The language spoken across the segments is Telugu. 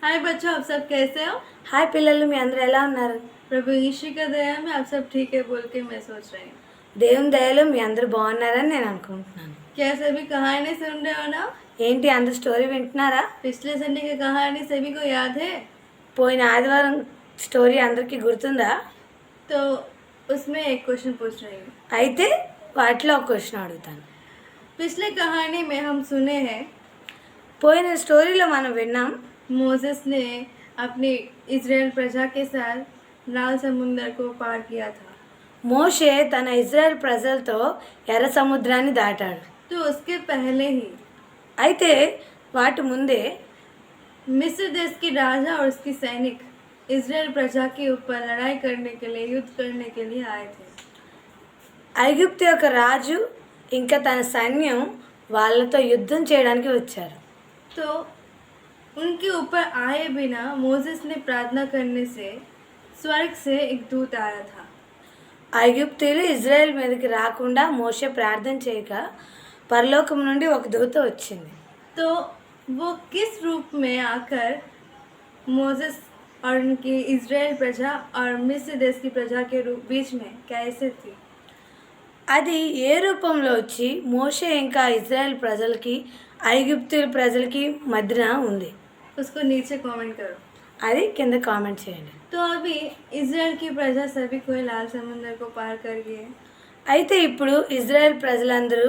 हाय बच्चों, आप सब कैसे हो? హాయ్ పిల్లలు, మీ అందరూ ఎలా ఉన్నారు? प्रभु यीशु का दया में आप सब ठीक है बोल के मैं सोच रही हूँ। దేవుని దయలో మీ అందరూ బాగున్నారని నేను అనుకుంటున్నాను. क्या सभी कहानी सुन रहे हो ना? ఏంటి అందరూ స్టోరీ వింటున్నారా? पिछले संडे की कहानी सभी को याद है? పోయిన ఆదివారం స్టోరీ అందరికీ గుర్తుందా? तो उसमें एक क्वेश्चन पूछ रही हूँ। అయితే వాటిలో ఒక క్వశ్చన్ అడుగుతాను. पिछले कहानी में हम सुने हैं పోయిన స్టోరీలో మనం విన్నాం मोसेस ने अपनी इजराइल प्रजा के साथ लाल समुद्र को पार किया था। మోషే తన ఇజ్రాయెల్ ప్రజలతో ఎర్ర సముద్రాన్ని దాటాడు. तो उसके पहले ही అయితే వాటి ముందే मिस्र देश की राजा और उसकी सैनिक इजराइल प्रजा के ऊपर लड़ाई करने के लिए युद्ध करने के लिए आए थे। ఐగుప్తు యొక్క రాజు ఇంకా తన సైన్యం వాళ్ళతో యుద్ధం చేయడానికి వచ్చారు. तो उनके ऊपर आए बिना मोसेस ने प्रार्थना करने से स्वर्ग से एक दूत आया था। ఐగుప్తీయులు ఇజ్రాయెల్ మీదకి రాకుండా మోషే ప్రార్థన చేయక పరలోకం నుండి ఒక దూత వచ్చింది. तो वो किस रूप में आकर मोसेस और उनकी इजराइल प्रजा और मिस्र देश की प्रजा के बीच में कैसे थी? అది ఏ రూపంలో వచ్చి మోషే ఇంకా ఇజ్రాయెల్ ప్రజలకి ఐగుప్తీయుల ప్రజలకి మధ్యన ఉంది? उसको नीचे कमेंट करो। అది కింద కామెంట్ చేయండి. तो अभी इजराइल की प्रजा सभी कोई लाल समुद्र को पार कर गए। అయితే ఇప్పుడు ఇజ్రాయెల్ ప్రజలందరూ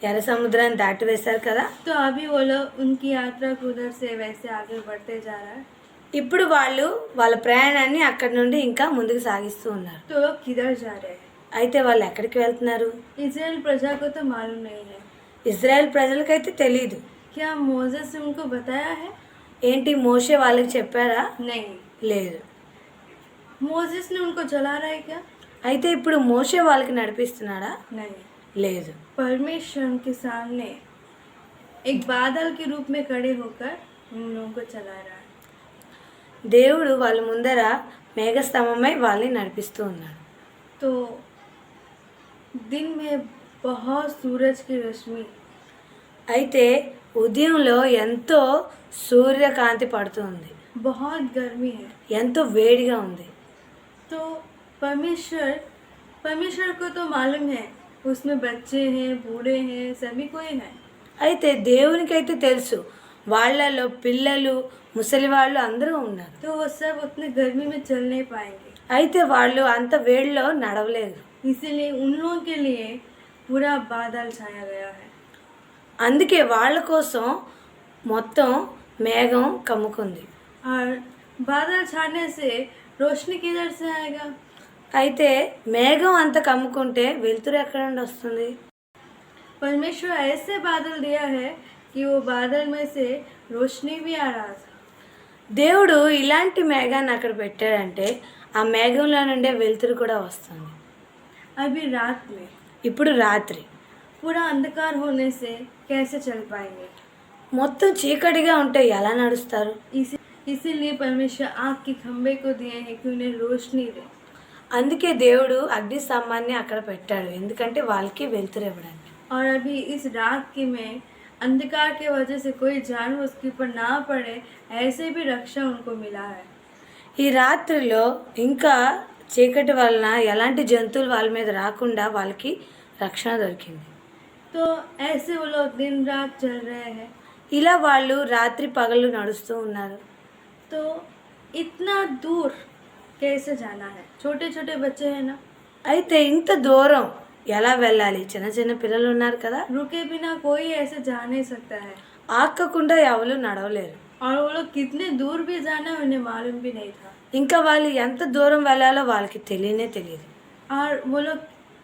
ఎర్ర సముద్రాన్ని దాటివేశారు కదా. तो अभी वो लोग उनकी यात्रा को उधर से वैसे आगे बढ़ते जा रहा है। ఇప్పుడు వాళ్ళు వాళ్ళ ప్రయాణాన్ని అక్కడి నుండి ఇంకా ముందుకు సాగిస్తూ ఉన్నారు. तो लोग किधर जा रहे हैं? అయితే వాళ్ళు ఎక్కడికి వెళ్తున్నారు? इजराइल प्रजा को तो मालूम नहीं है। ఇజ్రాయెల్ ప్రజలకైతే తెలియదు. क्या मोसेस ने उनको बताया है? ఏంటి మోషే వాళ్ళకి చెప్పారా? नहीं। లేదు. मोसेस ने उनको चला रहा है क्या? అయితే ఇప్పుడు మోషే వాళ్ళకి నడిపిస్తున్నాడా? नहीं। లేదు. परमेश्वर के सामने एक बादल के रूप में खड़े होकर उन लोगों को चला रहा है। దేవుడు వాళ్ళ ముందర మేఘస్తంభమై వాళ్ళని నడిపిస్తూ ఉన్నాడు. तो दिन में बहुत सूरज की रोशनी, అయితే ఉదయంలో ఎంతో సూర్యకాంతి పడుతుంది, बहुत गर्मी है। ఎంతో వేడిగా ఉంది. तो परमेश्वर को तो मालूम है उसमें बच्चे हैं, बूढ़े हैं, सभी कोई है। అయితే దేవునికైతే తెలుసు వాళ్ళలో పిల్లలు ముసలి వాళ్ళు అందరూ ఉన్నారు. तो वो सब उतने गर्मी में चल नहीं पाएंगे। అయితే వాళ్ళు అంత వేడిలో నడవలేదు. इसीलिए उन लोगों के लिए पूरा बादल छाया गया है। అందుకే వాళ్ళ కోసం మొత్తం మేఘం కమ్ముకుంది. और बादल छाने से रोशनी किधर से आएगा? అయితే మేఘం అంత కమ్ముకుంటే వెలుతురు ఎక్కడ నుండి వస్తుంది? परमेश्वर ऐसे बादल दिया है कि वो बादल में से रोशनी भी आ रहा था। దేవుడు ఇలాంటి మేఘాన్ని అక్కడ పెట్టాడంటే ఆ మేఘంలో నుండే వెలుతురు కూడా వస్తుంది. अभी रात में ఇప్పుడు రాత్రి पूरा अंधकार होने से कैसे चल पाएंगे? మొత్తం చీకటిగా ఉంటే ఎలా నడుస్తారు? इसीलिए परमेश्वर आग के खंभे को दिए हैं कि उन्हें रोशनी दे। అందుకే దేవుడు అగ్ని స్తంభాన్ని అక్కడ పెట్టాడు, ఎందుకంటే వాళ్ళకి వెలుతురు ఇవ్వడానికి. और अभी इस रात के में अंधकार के वजह से कोई जानवर उसके ऊपर ना पड़े, ऐसे भी रक्षा उनको मिला है। ఈ రాత్రిలో ఇంకా చీకటి వలన ఎలాంటి జంతువులు వాళ్ళ మీద రాకుండా వాళ్ళకి రక్షణ దొరికింది. तो ऐसे वो लोग दिन रात चल रहे हैं। ఇలా వాళ్ళు రాత్రి పగలు నడుస్తూ ఉన్నారు. तो इतना दूर कैसे जाना है? छोटे छोटे बच्चे हैं ना, అయితే ఇంత దూరం ఎలా వెళ్ళాలి? చిన్న చిన్న పిల్లలు ఉన్నారు కదా. रुके बिना कोई ऐसे जा नहीं सकता है। ఆక్కకుండా ఎవరు నడవలేరు. और वो लोग कितने दूर भी जाना है उन्हें मालूम भी नहीं था। ఇంకా వాళ్ళు ఎంత దూరం వెళ్ళాలో వాళ్ళకి తెలియనే తెలియదు. और वो लोग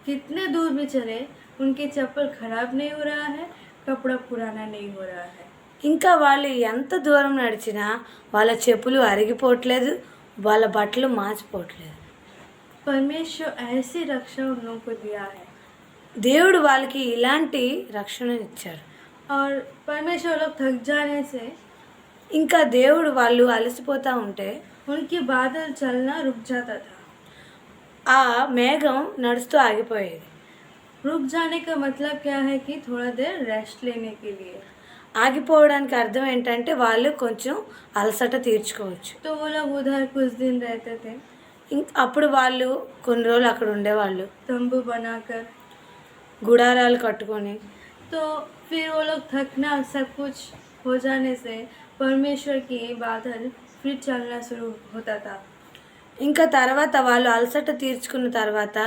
कितने दूर भी चले, उनके चप्पल खराब नहीं हो रहा है, कपड़ा पुराना नहीं हो रहा है। ఇంకా వాళ్ళు ఎంత దూరం నడిచినా వాళ్ళ చెప్పులు అరిగిపోవట్లేదు, వాళ్ళ బట్టలు మార్చిపోవట్లేదు. परमेश्वर ऐसी रक्षा उन लोगों को दिया है। దేవుడు వాళ్ళకి ఇలాంటి రక్షణ ఇచ్చాడు. और परमेश्वर लोग थक जाने से ఇంకా దేవుడు వాళ్ళు అలసిపోతూ ఉంటే उनके बादल चलना रुक जाता था। ఆ మేఘం నడుస్తూ ఆగిపోయేది. रुक जाने का मतलब क्या है कि थोड़ा देर रेस्ट लेने के लिए। ఆగిపోవడానికి అర్థం ఏంటంటే వాళ్ళు కొంచెం అలసట తీర్చుకోవచ్చు. तो वो लोग उधर कुछ दिन रहते थे, అప్పుడు వాళ్ళు కొన్ని రోజులు అక్కడ ఉండేవాళ్ళు, तंबू बनाकर। గుడారాలు కట్టుకొని. तो फिर वो लोग थकना सब कुछ हो जाने से परमेश्वर की बादल फिर चलना शुरू होता था। ఇంకా తర్వాత వాళ్ళు అలసట తీర్చుకున్న తర్వాత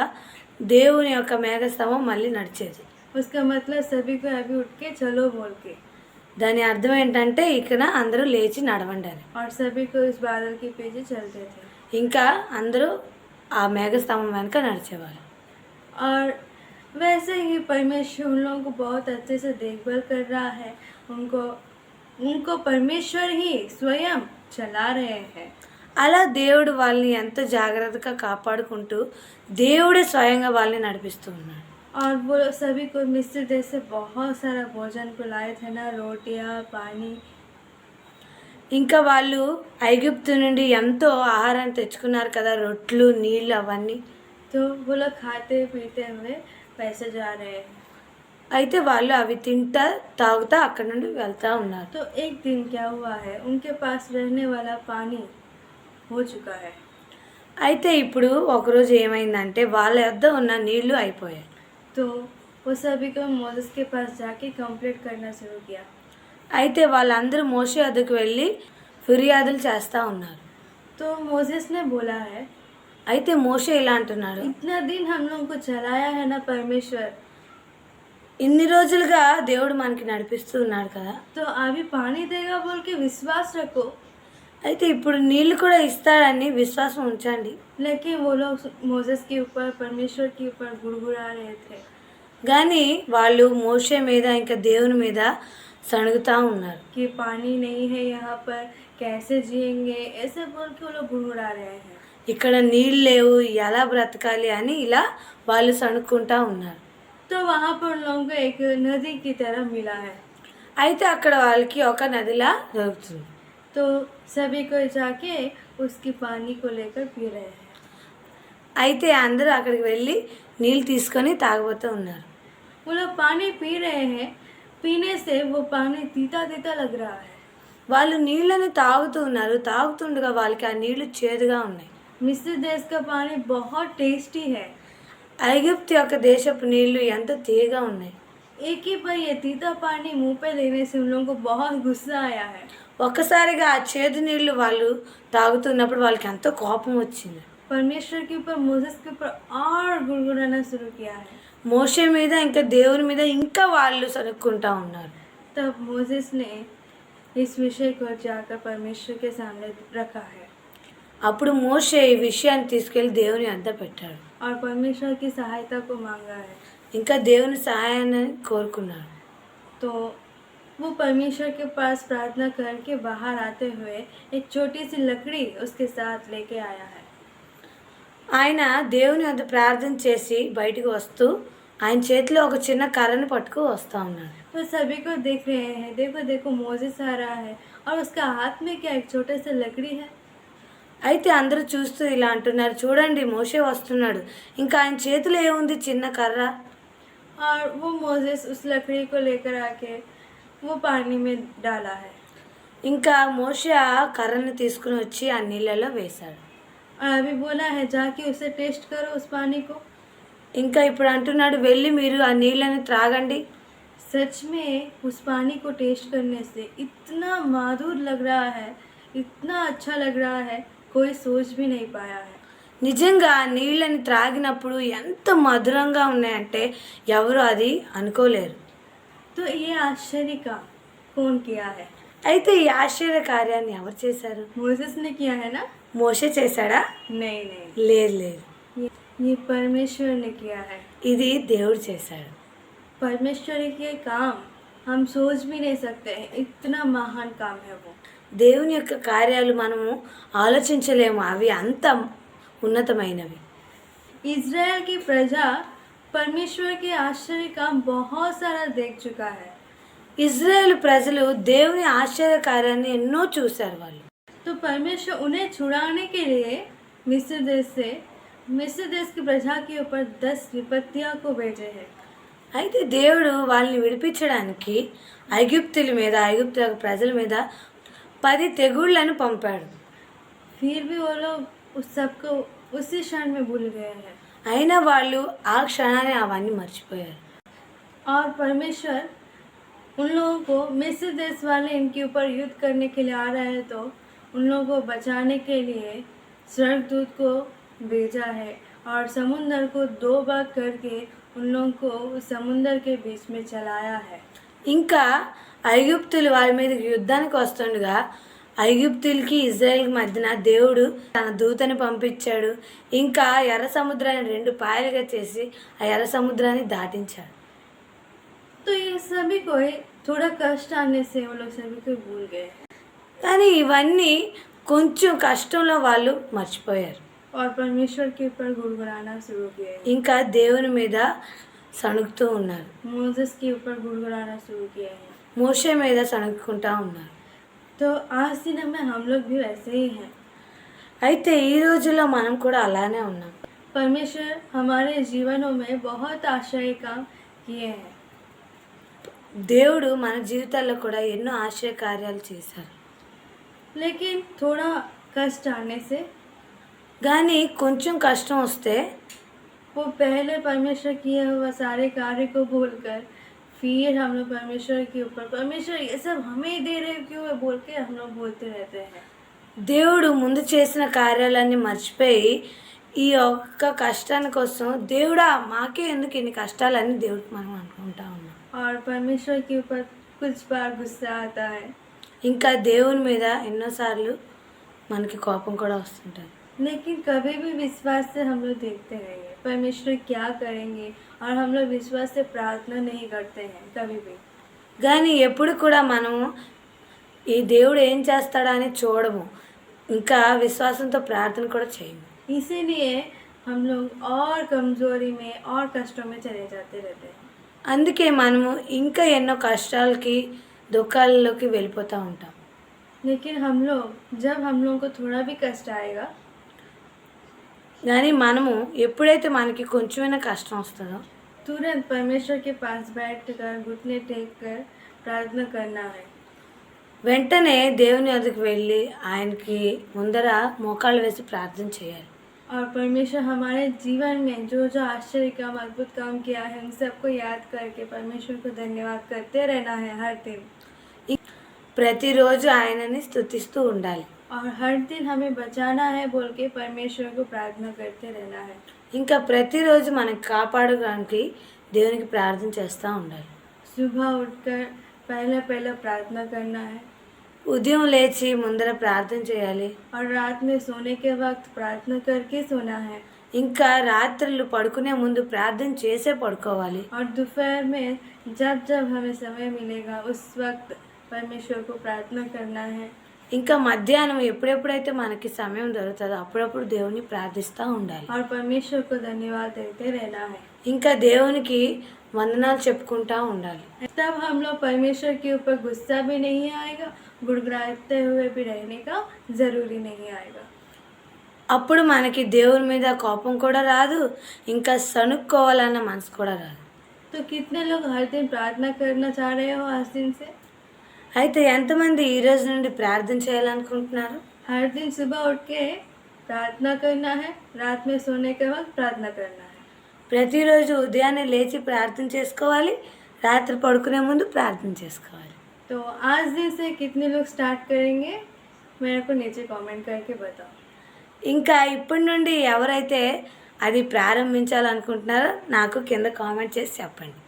దేవుని యొక్క మేఘస్తంభం మళ్ళీ నడిచేది. उसका मतलब सभी को अभी उठ के चलो बोल के, దాని అర్థం ఏంటంటే ఇక్కడ అందరూ లేచి నడవండి అని. और सभी को इस बादल के पीछे चलते थे। ఇంకా అందరూ ఆ మేఘస్తంభం వెనుక నడిచేవాళ్ళు. और वैसे ही परमेश्वर उन लोगों को बहुत अच्छे से देखभाल कर रहा है। उनको उनको परमेश्वर ही स्वयं चला रहे हैं। అలా దేవుడు వాళ్ళని ఎంతో జాగ్రత్తగా కాపాడుకుంటూ దేవుడే స్వయంగా వాళ్ళని నడిపిస్తూ ఉన్నాడు. और वो सभी को मिस्र देश से बहुत सारा भोजन को लाए थे ना, रोटियां, पानी। ఇంకా వాళ్ళు ఐగుప్తు నుండి ఎంతో ఆహారాన్ని తెచ్చుకున్నారు కదా, రొట్లు, నీళ్ళు అవన్నీ. तो वो लोग खाते पीते हुए पैसे जा रहे हैं। అయితే వాళ్ళు అవి తింటా తాగుతా అక్కడ నుండి వెళ్తూ ఉన్నారు. तो एक दिन क्या हुआ है, उनके पास रहने वाला पानी हो चुका है। అయితే ఇప్పుడు ఒకరోజు ఏమైందంటే వాళ్ళ వద్ద ఉన్న నీళ్లు అయిపోయాయి. तो वो सभी को मोसेस के पास जाके कंप्लेंट करना शुरू किया। అయితే వాళ్ళందరూ మోషే వద్దకు వెళ్ళి ఫిర్యాదులు చేస్తూ ఉన్నారు. तो मोसेस ने बोला है, అయితే మోషే ఇలా అంటున్నాడు, इतना दिन हम लोगों को चलाया है ना परमेश्वर, ఇన్ని రోజులుగా దేవుడు మనకి నడిపిస్తూ ఉన్నాడు కదా, तो अभी पानी देगा बोल के विश्वास रखो। అయితే ఇప్పుడు నీళ్లు కూడా ఇస్తాడని విశ్వాసం ఉంచండి. लेकिन वो लोग मोसेस के ऊपर, परमेश्वर के ऊपर गुड़गुड़ा रहे थे। కానీ వాళ్ళు మోషే మీద ఇంకా దేవుని మీద సణుగుతూ ఉన్నారు. कि पानी नहीं है यहाँ पर, कैसे जिएंगे, ऐसे बोल के वो लोग गुड़गुड़ा रहे हैं। ఇక్కడ నీళ్ళు లేవు, ఎలా బ్రతకాలి అని ఇలా వాళ్ళు సణుక్కుంటూ ఉన్నారు. तो वहाँ पर उन लोगों को एक नदी की तरह मिला है। అయితే అక్కడ వాళ్ళకి ఒక నదిలా దొరుకుతుంది. तो सभी को जाके उसकी पानी को लेकर पी रहे हैं। అయితే అందరూ అక్కడికి వెళ్ళి నీళ్ళు తీసుకొని తాగబోతూ ఉన్నారు. वो लोग पानी पी रहे हैं, पीने से वो पानी तीता तीता लग रहा है। వాళ్ళు నీళ్ళని తాగుతూ ఉన్నారు. తాగుతుండగా వాళ్ళకి ఆ నీళ్లు చేదుగా ఉన్నాయి. मिस्र देश का पानी बहुत टेस्टी है। ఐగుప్తు యొక్క దేశపు నీళ్లు ఎంత తీయగా ఉన్నాయి. एक ही बार ये तीता पानी मुंह पे लेने से उन लोगों को बहुत गुस्सा आया है। ఒక్కసారిగా ఆ చేదు నీళ్లు వాళ్ళు తాగుతున్నప్పుడు వాళ్ళకి ఎంతో కోపం వచ్చింది. परमेश्वर के ऊपर, मोसेस के ऊपर और गुड़गुड़ाना शुरू किया है। మోషే మీద ఇంకా దేవుని మీద ఇంకా వాళ్ళు సరుక్కుంటా ఉన్నారు. तब मोसेस ने इस विषय को जाकर परमेश्वर के सामने रखा है అప్పుడు మోషే ఈ విషయాన్ని తీసుకెళ్లి దేవుని వద్ద పెట్టాడు. और परमेश्वर की सहायता को मांगा है। ఇంకా దేవుని సహాయాన్ని కోరుకున్నాడు. तो वो परमेश्वर के पास प्रार्थना करके बाहर आते हुए एक छोटी सी लकड़ी उसके साथ लेके आया है। ఆయన దేవుని వద్ద ప్రార్థన చేసి బయటికి వస్తూ ఆయన చేతిలో ఒక చిన్న కర్రను పట్టుకు వస్తూ ఉన్నాడు. तो सभी को देख रहे हैं, देखो देखो मोसेस आ रहा है और उसका हाथ में क्या एक छोटा सा लकड़ी है। అయితే అందరూ చూస్తూ ఇలా అంటున్నారు, చూడండి మోషే వస్తున్నాడు, ఇంకా ఆయన చేతిలో ఏముంది, చిన్న కర్ర. और वो मोसेस उस लकड़ी को लेकर आके वो पानी में डाला है। ఇంకా మోషే ఆ కర్రను తీసుకుని వచ్చి ఆ నీళ్ళలో వేశాడు. और अभी बोला है जाके उसे टेस्ट करो उस पानी को। ఇంకా ఇప్పుడు అంటున్నాడు, వెళ్ళి మీరు ఆ నీళ్ళని త్రాగండి. सच में उस पानी को टेस्ट करने से इतना मधुर लग रहा है, इतना अच्छा लग रहा है, कोई सोच भी नहीं पाया है। నిజంగా ఆ నీళ్ళని త్రాగినప్పుడు ఎంత మధురంగా ఉన్నాయంటే ఎవరు అది అనుకోలేరు. तो ये आश्चर्य का कौन किया है? అయితే ఈ ఆశ్చర్య కార్యాన్ని ఎవరు చేశారు? मोसेस ने किया है ना? మోషే చేశాడా? नहीं नहीं, లేదు లేదు, ये परमेश्वर ने किया है। ఇది దేవుడు చేశాడు. परमेश्वर के काम हम सोच भी नहीं सकते हैं, इतना महान काम है वो। దేవుని యొక్క కార్యాలు మనము ఆలోచించలేము, అవి అంత ఉన్నతమైనవి. इज़राइल की प्रजा परमेश्वर के आश्चर्य काम बहुत सारा देख चुका है। ఇజ్రాయేల్ ప్రజలు దేవుని ఆశ్చర్య కార్యాన్ని ఎన్నో చూశారు వాళ్ళు. तो परमेश्वर उन्हें छुड़ाने के लिए मिस्र देश की प्रजा के ऊपर 10 विपत्तियों को भेजे हैं। అయితే దేవుడు వాళ్ళని విడిపించడానికి ఐగుప్తుల ప్రజల మీద 10 తెగుళ్ళను పంపాడు. फिर भी वो लोग उस सबको उसी क्षण में भूल गए हैं। అయినా వాళ్ళు ఆ క్షణాన్ని అవన్నీ మర్చిపోయారు. और परमेश्वर उन लोगों को मिस्र देश वाले इनके ऊपर युद्ध करने के लिए आ रहे हैं, तो उन लोगों को बचाने के लिए स्वर्गदूत को भेजा है और समुंदर को 2 भाग करके उन लोगों को उस समुंदर के बीच में चलाया है। ఇంకా ఐగుప్తులు వాళ్ళ మీదకి యుద్ధానికి వస్తుండగా ఐగుప్తులకి ఇజ్రాయెల్కి మధ్యన దేవుడు తన దూతని పంపించాడు. ఇంకా ఎర్ర సముద్రాన్ని 2 పాయలుగా చేసి ఆ ఎర్ర సముద్రాన్ని దాటించాడు. तो ये सभी को थोड़ा कष्ट आने से वो लोग सभी को भूल गए కానీ ఇవన్నీ కొంచెం కష్టంలో వాళ్ళు మర్చిపోయారు. और परमेश्वर के ऊपर गुड़गुड़ाना शुरू किए, ఇంకా దేవుని మీద సణుగుతూ ఉన్నారు. मोसेस के ऊपर गुड़गुड़ाना शुरू किए हैं। మోషే మీద సణుగుకుంటా ఉన్నారు. तो आज दिन में हम लोग भी वैसे ही हैं। అయితే ఈ రోజుల్లో మనం కూడా అలానే ఉన్నాం. परमेश्वर हमारे जीवनों में बहुत आश्चर्य काम किए हैं, దేవుడు మన జీవితాల్లో కూడా ఎన్నో ఆశ్చర్య కార్యాలు చేశారు. लेकिन थोड़ा कष्ट आने से కానీ కొంచెం కష్టం వస్తే वो पहले परमेश्वर किए हुआ सारे कार्य को भूलकर फिर हम लोग परमेश्वर के ऊपर परमेश्वर ये सब हमें दे रहे क्यों है बोल के हम लोग बोलते रहते हैं। దేవుడు ముందు చేసిన కార్యాలన్నీ మర్చిపోయి ఈ ఒక్క కష్టాని కోసం దేవుడా మాకే ఎందుకు ఇన్ని కష్టాలని దేవుడికి మనం అనుకుంటా ఉన్నాం. और परमेश्वर के ऊपर कुछ बार गुस्सा आता है, ఇంకా దేవుని మీద ఎన్నోసార్లు మనకి కోపం కూడా వస్తుంటుంది. लेकिन कभी भी विश्वास से हम लोग देखते रहेंगे परमेश्वर क्या करेंगे, और हम लोग विश्वास से प्रार्थना नहीं करते हैं कभी भी। కానీ ఎప్పుడు కూడా మనము ఈ దేవుడు ఏం చేస్తాడా అని చూడము, ఇంకా విశ్వాసంతో ప్రార్థన కూడా చేయము. इसीलिए हम लोग और कमजोरी में और कष्टों में चले जाते रहते हैं। అందుకే మనము ఇంకా ఎన్నో కష్టాలకి దుఃఖాలలోకి వెళ్ళిపోతూ ఉంటాం. लेकिन हम लोग जब हम लोगों को थोड़ा भी कष्ट आएगा, కానీ మనము ఎప్పుడైతే మనకి కొంచెమైనా కష్టం వస్తుందో तुरंत परमेश्वर के पास बैठकर घुटने टेक कर प्रार्थना करना है। వెంటనే దేవుని వద్దకు వెళ్ళి ఆయనకి ముందర మోకాళ్ళు వేసి ప్రార్థన చేయాలి. और परमेश्वर हमारे जीवन में जो जो आश्चर्य काम अद्भुत काम किया है उन सबको याद करके परमेश्वर को धन्यवाद करते रहना है हर दिन। ప్రతిరోజు ఆయనని స్తుతిస్తూ ఉండాలి. और हर दिन हमें बचाना है बोल के परमेश्वर को प्रार्थना करते रहना है। ఇంకా ప్రతిరోజు మనకి కాపాడడానికి దేవునికి ప్రార్థన చేస్తూ ఉండాలి. सुबह उठकर पहला प्रार्थना करना है, ఉదయం లేచి ముందర ప్రార్థన చేయాలి. और रात में सोने के वक्त प्रार्थना करके सोना है। ఇంకా రాత్రులు పడుకునే ముందు ప్రార్థన చేసే పడుకోవాలి. और दोपहर में जब जब हमें समय मिलेगा उस वक्त परमेश्वर को प्रार्थना करना है। ఇంకా మధ్యాహ్నం ఎప్పుడెప్పుడైతే మనకి సమయం దొరుకుతుందో అప్పుడప్పుడు దేవుని ప్రార్థిస్తూ ఉండాలి. और परमेश्वर को धन्यवाद देते रहना है। ఇంకా దేవునికి వందనాలు చెప్పుకుంటూ ఉండాలి. तब हम लोग परमेश्वर के ऊपर गुस्सा भी नहीं आएगा, गुड़गुड़ाते हुए भी रहने का ज़रूरी नहीं आएगा। అప్పుడు మనకి దేవుని మీద కోపం కూడా రాదు, ఇంకా సణుక్కోవాలన్న మనసు కూడా రాదు. तो कितने लोग हर दिन प्रार्थना करना चाह रहे हो आज दिन से? అయితే ఎంతమంది ఈ రోజు నుండి ప్రార్థన చేయాలనుకుంటున్నారు? हर दिन सुबह उठ के प्रार्थना करना है, रात में सोने के वक्त प्रार्थना करना है। ప్రతిరోజు ఉదయాన్నే లేచి ప్రార్థన చేసుకోవాలి, రాత్రి పడుకునే ముందు ప్రార్థన చేసుకోవాలి. तो आज दिन से कितने लोग स्टार्ट करेंगे मेरे को नीचे कमेंट करके बताओ। ఇంకా ఇప్పటి నుండి ఎవరైతే అది ప్రారంభించాలనుకుంటున్నారో నాకు కింద కామెంట్ చేసి చెప్పండి.